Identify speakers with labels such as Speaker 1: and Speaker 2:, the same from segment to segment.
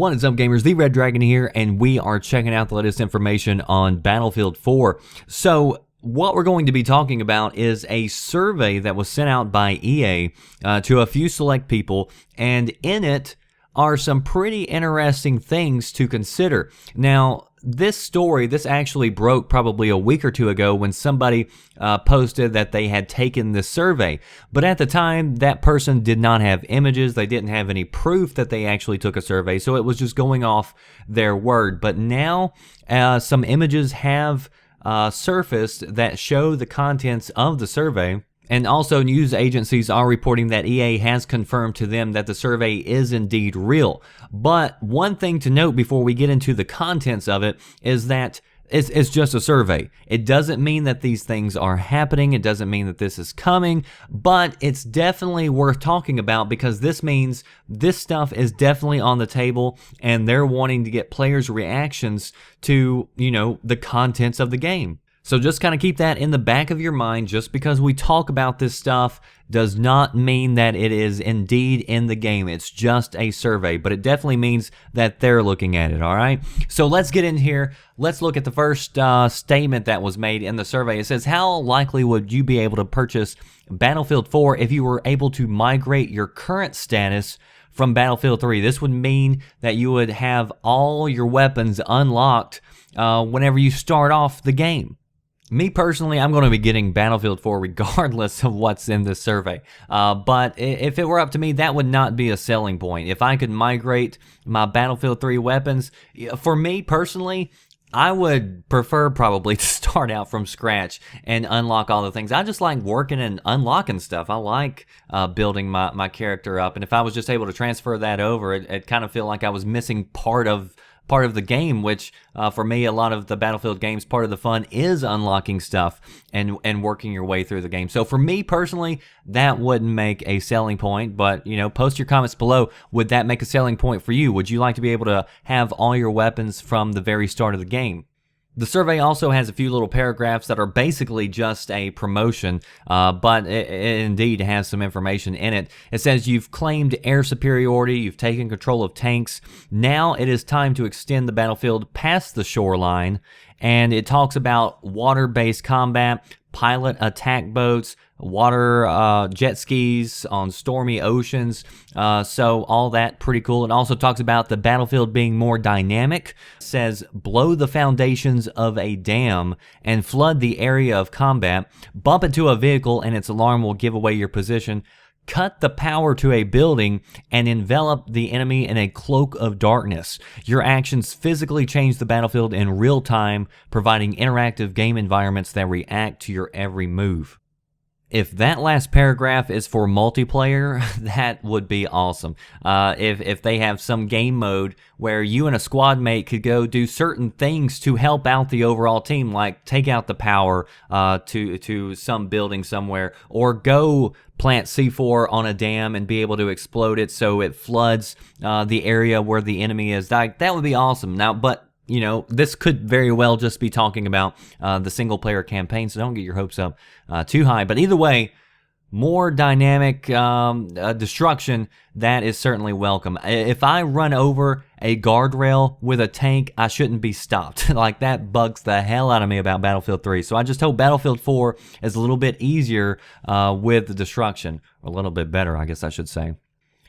Speaker 1: What is up, gamers? The Red Dragon here, and we are checking out the latest information on Battlefield 4. So, what we're going to be talking about is a survey that was sent out by EA to a few select people, and in it are some pretty interesting things to consider. Now, this actually broke probably a week or two ago when somebody posted that they had taken this survey. But at the time, that person did not have images. They didn't have any proof that they actually took a survey, so it was just going off their word. But now, some images have surfaced that show the contents of the survey. And also, news agencies are reporting that EA has confirmed to them that the survey is indeed real. But one thing to note before we get into the contents of it is that it's just a survey. It doesn't mean that these things are happening. It doesn't mean that this is coming. But it's definitely worth talking about because this means this stuff is definitely on the table and they're wanting to get players' reactions to, the contents of the game. So just kind of keep that in the back of your mind. Just because we talk about this stuff does not mean that it is indeed in the game. It's just a survey, but it definitely means that they're looking at it, all right? So let's get in here. Let's look at the first statement that was made in the survey. It says, how likely would you be able to purchase Battlefield 4 if you were able to migrate your current status from Battlefield 3? This would mean that you would have all your weapons unlocked whenever you start off the game. Me personally, I'm going to be getting Battlefield 4 regardless of what's in this survey. But if it were up to me, that would not be a selling point. If I could migrate my Battlefield 3 weapons, for me personally, I would prefer probably to start out from scratch and unlock all the things. I just like working and unlocking stuff. I like building my character up. And if I was just able to transfer that over, it kind of feel like I was missing part of the game, which for me, a lot of the Battlefield games, part of the fun is unlocking stuff and working your way through the game. So for me personally, that wouldn't make a selling point, but post your comments below. Would that make a selling point for you? Would you like to be able to have all your weapons from the very start of the game? The survey also has a few little paragraphs that are basically just a promotion, but it indeed has some information in it. It says you've claimed air superiority, you've taken control of tanks. Now it is time to extend the battlefield past the shoreline, and it talks about water-based combat, pilot attack boats, water jet skis on stormy oceans, so all that pretty cool. It also talks about the battlefield being more dynamic. It says blow the foundations of a dam and flood the area of combat, bump into a vehicle and its alarm will give away your position, cut the power to a building, and envelop the enemy in a cloak of darkness. Your actions physically change the battlefield in real time, providing interactive game environments that react to your every move. If that last paragraph is for multiplayer, that would be awesome. If they have some game mode where you and a squad mate could go do certain things to help out the overall team, like take out the power to some building somewhere, or go plant C4 on a dam and be able to explode it so it floods the area where the enemy is, that would be awesome. Now, but this could very well just be talking about the single-player campaign, so don't get your hopes up too high. But either way, more dynamic destruction, that is certainly welcome. If I run over a guardrail with a tank, I shouldn't be stopped. Like, that bugs the hell out of me about Battlefield 3. So I just hope Battlefield 4 is a little bit easier with the destruction, or a little bit better, I guess I should say.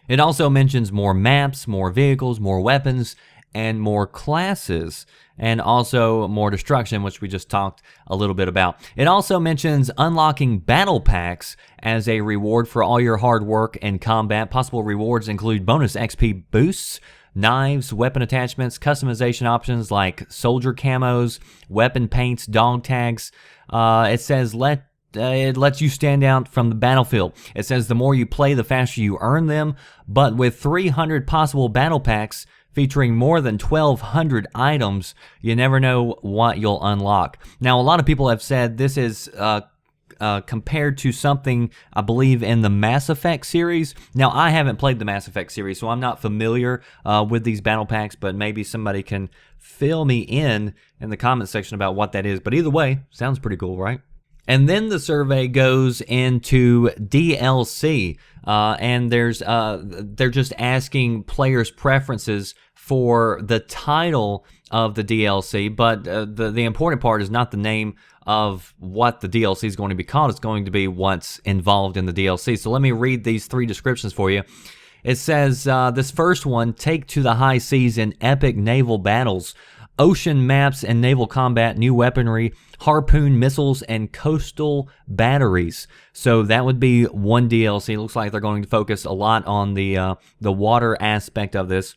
Speaker 1: It also mentions more maps, more vehicles, more weapons, and more classes, and also more destruction, which we just talked a little bit about. It also mentions unlocking battle packs as a reward for all your hard work and combat. Possible rewards include bonus XP boosts, knives, weapon attachments, customization options like soldier camos, weapon paints, dog tags. It says it lets you stand out from the battlefield. It says the more you play, the faster you earn them, but with 300 possible battle packs featuring more than 1,200 items, you never know what you'll unlock. Now, a lot of people have said this is compared to something, I believe, in the Mass Effect series. Now, I haven't played the Mass Effect series, so I'm not familiar with these battle packs, but maybe somebody can fill me in the comment section about what that is. But either way, sounds pretty cool, right? And then the survey goes into DLC, and they're just asking players' preferences for the title of the DLC. But the important part is not the name of what the DLC is going to be called. It's going to be what's involved in the DLC. So let me read these 3 descriptions for you. It says, this first one, take to the high seas in epic naval battles, ocean maps and naval combat, new weaponry, harpoon missiles, and coastal batteries. So that would be one DLC. It looks like they're going to focus a lot on the water aspect of this.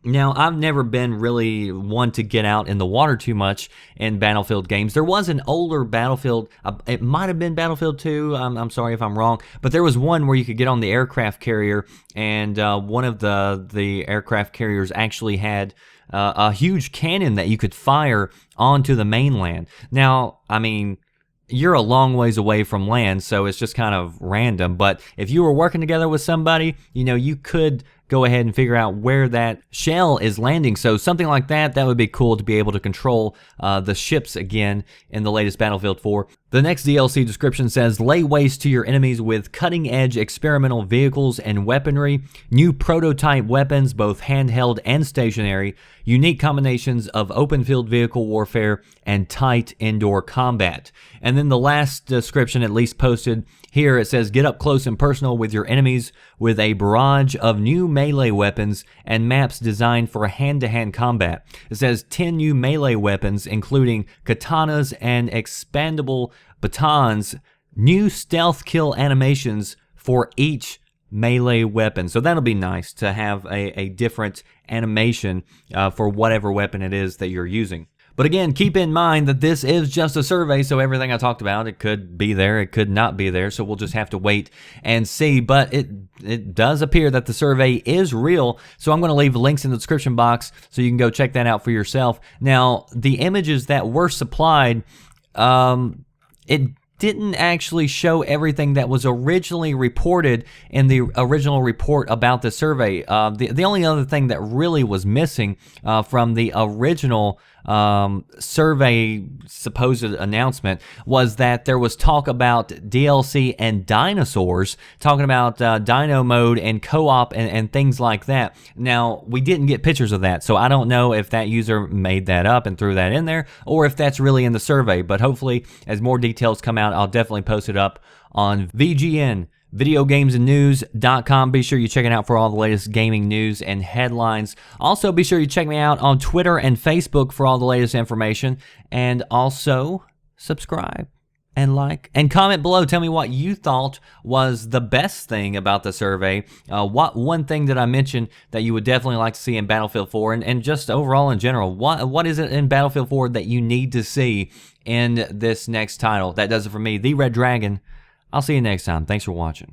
Speaker 1: Now, I've never been really one to get out in the water too much in Battlefield games. There was an older Battlefield, it might have been Battlefield 2, I'm sorry if I'm wrong, but there was one where you could get on the aircraft carrier, and one of the aircraft carriers actually had a huge cannon that you could fire onto the mainland. Now, I mean, you're a long ways away from land, so it's just kind of random, but if you were working together with somebody, you know, you could go ahead and figure out where that shell is landing. So something like that would be cool to be able to control the ships again in the latest Battlefield 4. The next DLC description says, lay waste to your enemies with cutting-edge experimental vehicles and weaponry, new prototype weapons, both handheld and stationary, unique combinations of open-field vehicle warfare, and tight indoor combat. And then the last description, at least posted here, it says, get up close and personal with your enemies with a barrage of new melee weapons and maps designed for hand-to-hand combat. It says 10 new melee weapons, including katanas and expandable batons, new stealth kill animations for each melee weapon. So that'll be nice to have a different animation for whatever weapon it is that you're using. But again, keep in mind that this is just a survey, so everything I talked about, it could be there, it could not be there, so we'll just have to wait and see. But it does appear that the survey is real, so I'm going to leave links in the description box so you can go check that out for yourself. Now, the images that were supplied, it didn't actually show everything that was originally reported in the original report about the survey. The only other thing that really was missing from the original survey supposed announcement was that there was talk about DLC and dinosaurs, talking about dino mode and co-op and things like that. Now, we didn't get pictures of that, so I don't know if that user made that up and threw that in there, or if that's really in the survey, but hopefully as more details come out, I'll definitely post it up on VGN. VideoGamesandNews.com. Be sure you check it out for all the latest gaming news and headlines. Also, be sure you check me out on Twitter and Facebook for all the latest information. And also, subscribe and like and comment below. Tell me what you thought was the best thing about the survey. What one thing that I mentioned that you would definitely like to see in Battlefield 4, and just overall in general, what is it in Battlefield 4 that you need to see in this next title? That does it for me, The Red Dragon. I'll see you next time. Thanks for watching.